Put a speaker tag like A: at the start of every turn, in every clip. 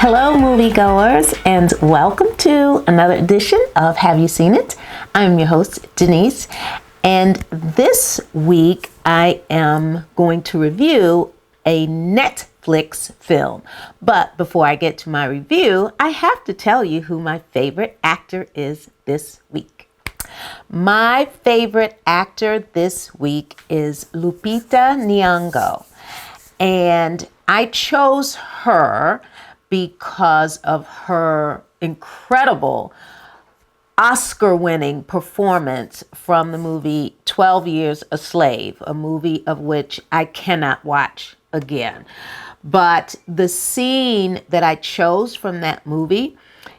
A: Hello, moviegoers, and welcome to another edition of Have You Seen It? I'm your host, Denise, and this week I am going to review a Netflix film. But before I get to my review, I have to tell you who my favorite actor is this week. My favorite actor this week is Lupita Nyong'o, and I chose her because of her incredible Oscar-winning performance from the movie 12 Years a Slave, a movie of which I cannot watch again. But the scene that I chose from that movie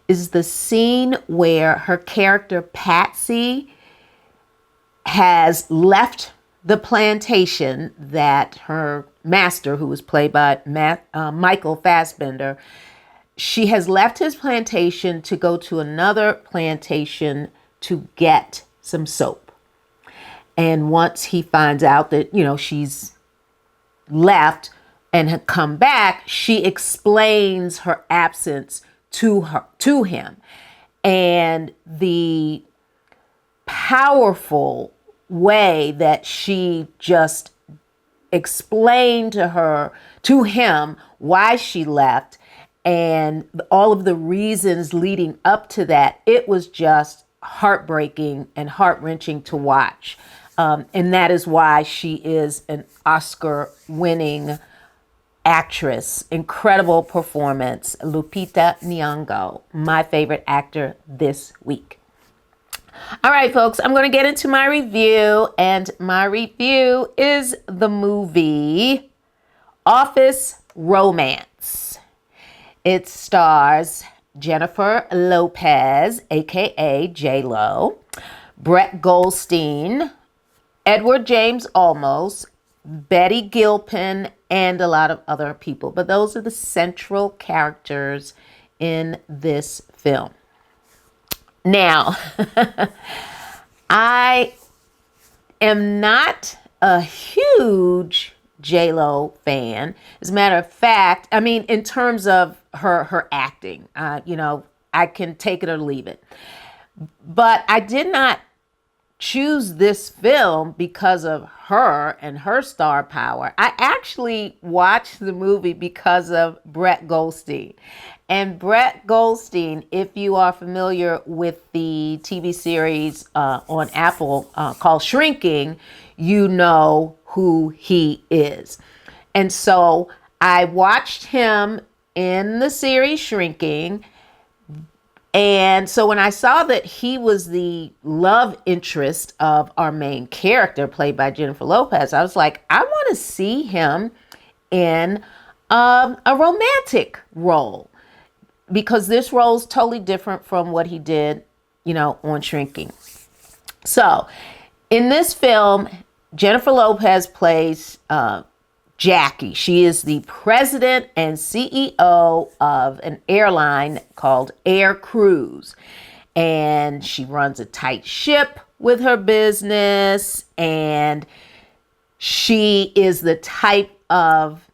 A: is the scene where her character Patsy has left the plantation that her master, who was played by Michael Fassbender, she has left his plantation to go to another plantation to get some soap. And once he finds out that, she's left and had come back, she explains her absence to him. And the powerful way that she just explained to him why she left and all of the reasons leading up to that, it was just heartbreaking and heart-wrenching to watch. And that is why she is an Oscar-winning actress. Incredible performance. Lupita Nyong'o, my favorite actor this week. All right, folks, I'm going to get into my review, and my review is the movie Office Romance. It stars Jennifer Lopez, aka J-Lo, Brett Goldstein, Edward James Olmos, Betty Gilpin, and a lot of other people. But those are the central characters in this film. Now, I am not a huge J-Lo fan. As a matter of fact, in terms of her acting, I can take it or leave it. But I did not choose this film because of her and her star power. I actually watched the movie because of Brett Goldstein. And Brett Goldstein, if you are familiar with the TV series on Apple called Shrinking, you know who he is. And so I watched him in the series Shrinking. And so when I saw that he was the love interest of our main character, played by Jennifer Lopez, I was like, I want to see him in a romantic role, because this role is totally different from what he did, on Shrinking. So in this film, Jennifer Lopez plays Jackie. She is the president and CEO of an airline called Air Cruise. And she runs a tight ship with her business. And she is the type of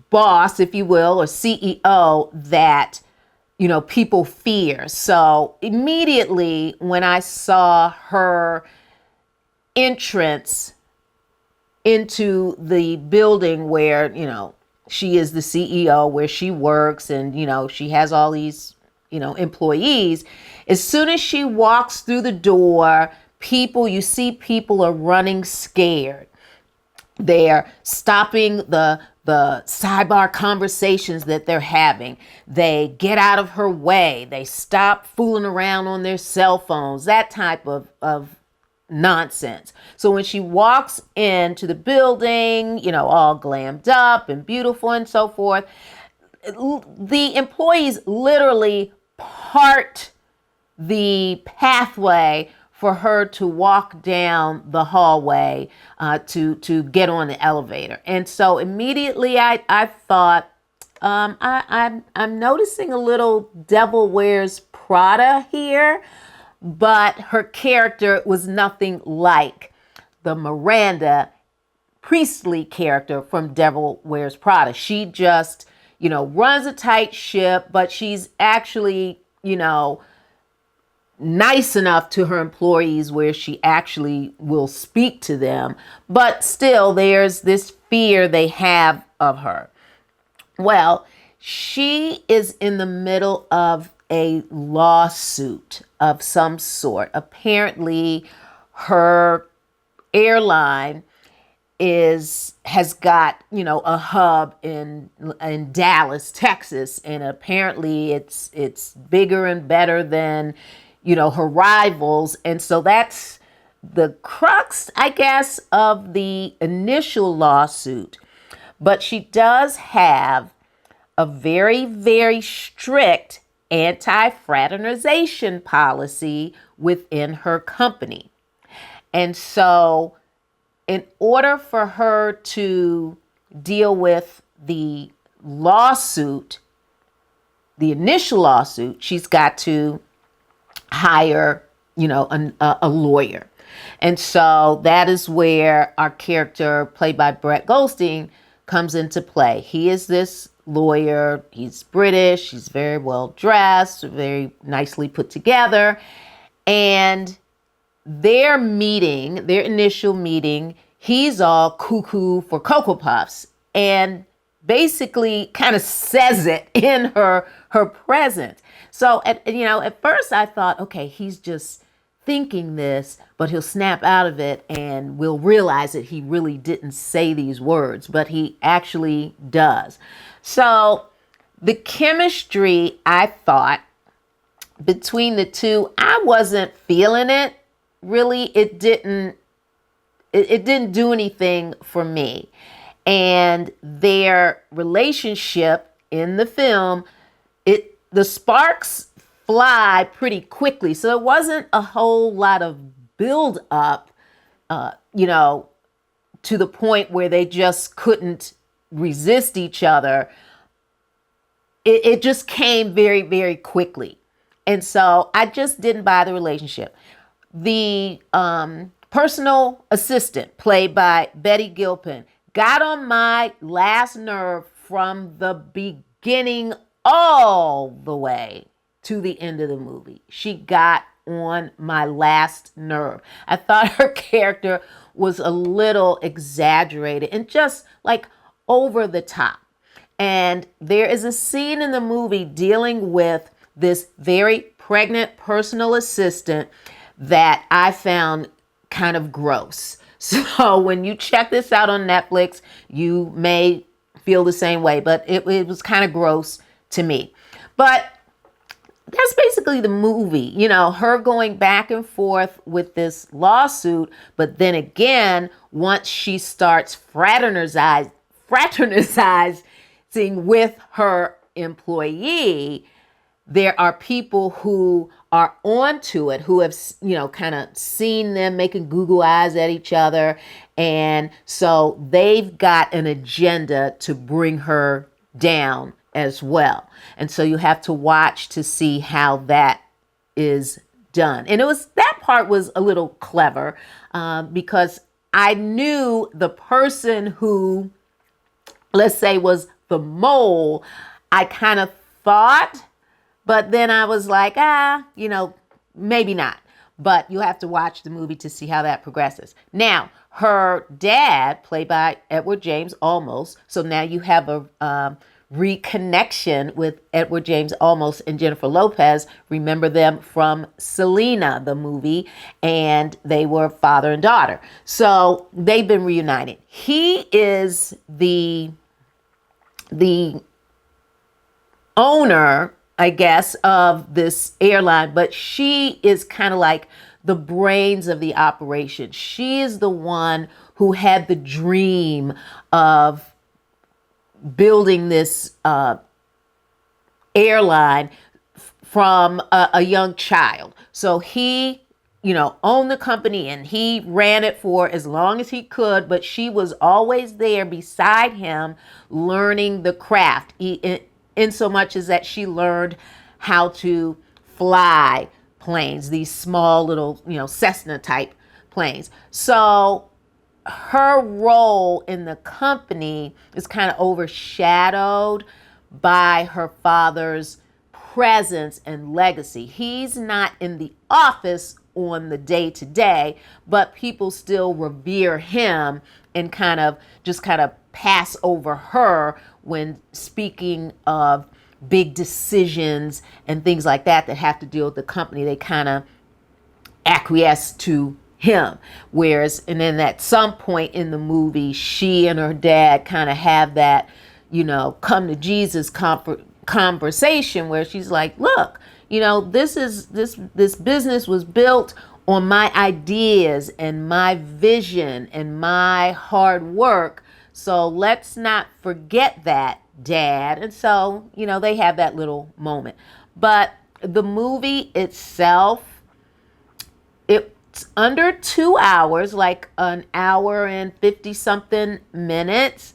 A: boss, if you will, or CEO that, people fear. So immediately when I saw her entrance into the building where, she is the CEO, where she works, and, she has all these, employees. As soon as she walks through the door, you see people are running scared. They're stopping the sidebar conversations that they're having. They get out of her way. They stop fooling around on their cell phones, that type of nonsense. So when she walks into the building, all glammed up and beautiful and so forth, the employees literally part the pathway for her to walk down the hallway to get on the elevator. And so immediately I thought, I'm noticing a little Devil Wears Prada here, but her character was nothing like the Miranda Priestley character from Devil Wears Prada. She just, runs a tight ship, but she's actually, nice enough to her employees where she actually will speak to them. But still, there's this fear they have of her. Well, she is in the middle of a lawsuit of some sort. Apparently, her airline has got a hub in Dallas, Texas, and apparently it's bigger and better than her rivals, and so that's the crux, I guess, of the initial lawsuit. But she does have a very, very strict anti-fraternization policy within her company. And so in order for her to deal with the lawsuit, the initial lawsuit, she's got to hire, a lawyer. And so that is where our character, played by Brett Goldstein, comes into play. He is this lawyer. He's British. He's very well dressed, very nicely put together. And their initial meeting, he's all cuckoo for Cocoa Puffs and basically kind of says it in her presence. So at first I thought, okay, he's just thinking this, but he'll snap out of it and we'll realize that he really didn't say these words, but he actually does. So the chemistry, I thought, between the two, I wasn't feeling it. Really, it didn't do anything for me. And their relationship in the film, the sparks fly pretty quickly. So it wasn't a whole lot of build up, to the point where they just couldn't resist each other. It just came very, very quickly. And so I just didn't buy the relationship. The personal assistant, played by Betty Gilpin, got on my last nerve from the beginning all the way to the end of the movie. She got on my last nerve. I thought her character was a little exaggerated and just like over the top. And there is a scene in the movie dealing with this very pregnant personal assistant that I found kind of gross. So when you check this out on Netflix, you may feel the same way, but it was kind of gross to me. But that's basically the movie, her going back and forth with this lawsuit. But then again, once she starts fraternizing with her employee, there are people who are onto it, who have, kind of seen them making Google eyes at each other. And so they've got an agenda to bring her down as well. And so you have to watch to see how that is done. And that part was a little clever because I knew the person who, let's say, was the mole, I kind of thought, but then I was like, maybe not. But you have to watch the movie to see how that progresses. Now, her dad, played by Edward James Olmos, so now you have a reconnection with Edward James Olmos and Jennifer Lopez. Remember them from Selena, the movie, and they were father and daughter. So they've been reunited. He is the owner, I guess, of this airline, but she is kind of like the brains of the operation. She is the one who had the dream of building this airline from a young child. So he, owned the company and he ran it for as long as he could, but she was always there beside him learning the craft, in so much as that she learned how to fly planes, these small little, Cessna type planes. So her role in the company is kind of overshadowed by her father's presence and legacy. He's not in the office on the day to day, but people still revere him and kind of pass over her when speaking of big decisions and things like that that have to deal with the company. They kind of acquiesce to him. Whereas, and then at some point in the movie, she and her dad kind of have that, come to Jesus conversation where she's like, look, this business was built on my ideas and my vision and my hard work. So let's not forget that, Dad. And so, they have that little moment. But the movie itself, it's under 2 hours, like an hour and 50 something minutes.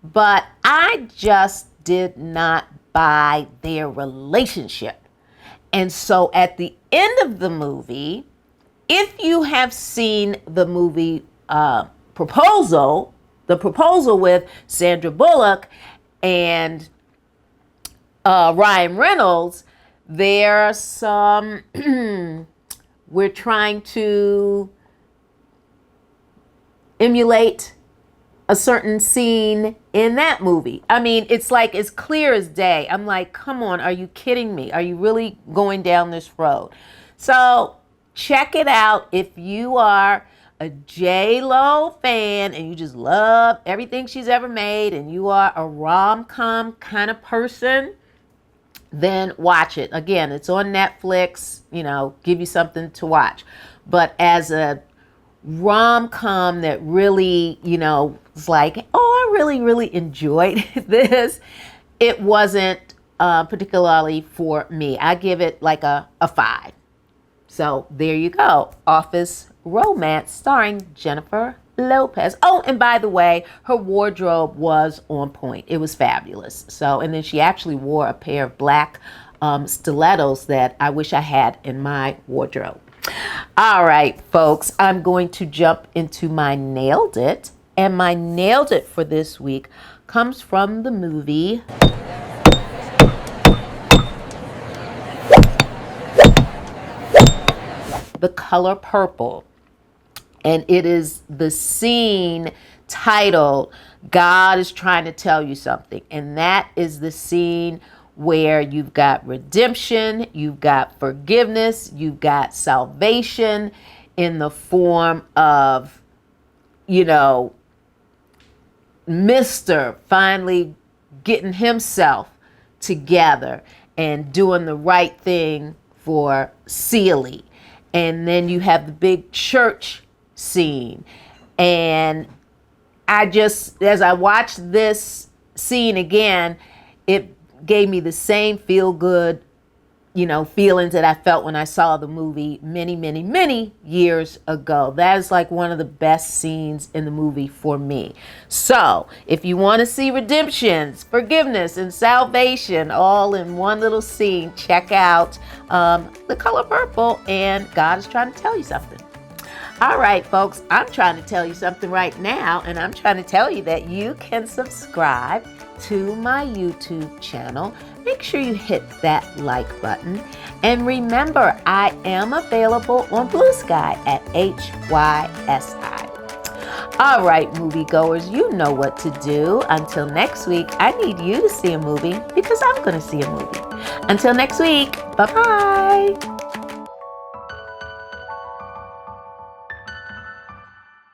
A: But I just did not buy their relationship. And so at the end of the movie, if you have seen the movie The Proposal with Sandra Bullock and Ryan Reynolds, there are some, we're trying to emulate a certain scene in that movie. I mean, it's like as clear as day. I'm like, come on, are you kidding me? Are you really going down this road? So check it out if you are a J-Lo fan and you just love everything she's ever made and you are a rom-com kind of person, then watch it. Again, it's on Netflix, give you something to watch. But as a rom-com that really, was like, oh, I really, really enjoyed this, it wasn't particularly for me. I give it like a 5. So there you go. Office Romance starring Jennifer Lopez. Oh, and by the way, her wardrobe was on point. It was fabulous. So, and then she actually wore a pair of black stilettos that I wish I had in my wardrobe. All right, folks, I'm going to jump into my Nailed It. And my Nailed It for this week comes from the movie The Color Purple. And it is the scene titled God is Trying to Tell You Something. And that is the scene where you've got redemption, you've got forgiveness, you've got salvation in the form of, Mr. finally getting himself together and doing the right thing for Celie. And then you have the big church scene. And as I watched this scene again, it gave me the same feel good, feelings that I felt when I saw the movie many, many, many years ago. That is like one of the best scenes in the movie for me. So if you want to see redemptions, forgiveness, and salvation all in one little scene, check out The Color Purple and God is Trying to Tell You Something. All right, folks, I'm trying to tell you something right now, and I'm trying to tell you that you can subscribe to my YouTube channel. Make sure you hit that like button. And remember, I am available on BlueSky at HYSI. All right, moviegoers, you know what to do. Until next week, I need you to see a movie because I'm going to see a movie. Until next week, bye-bye.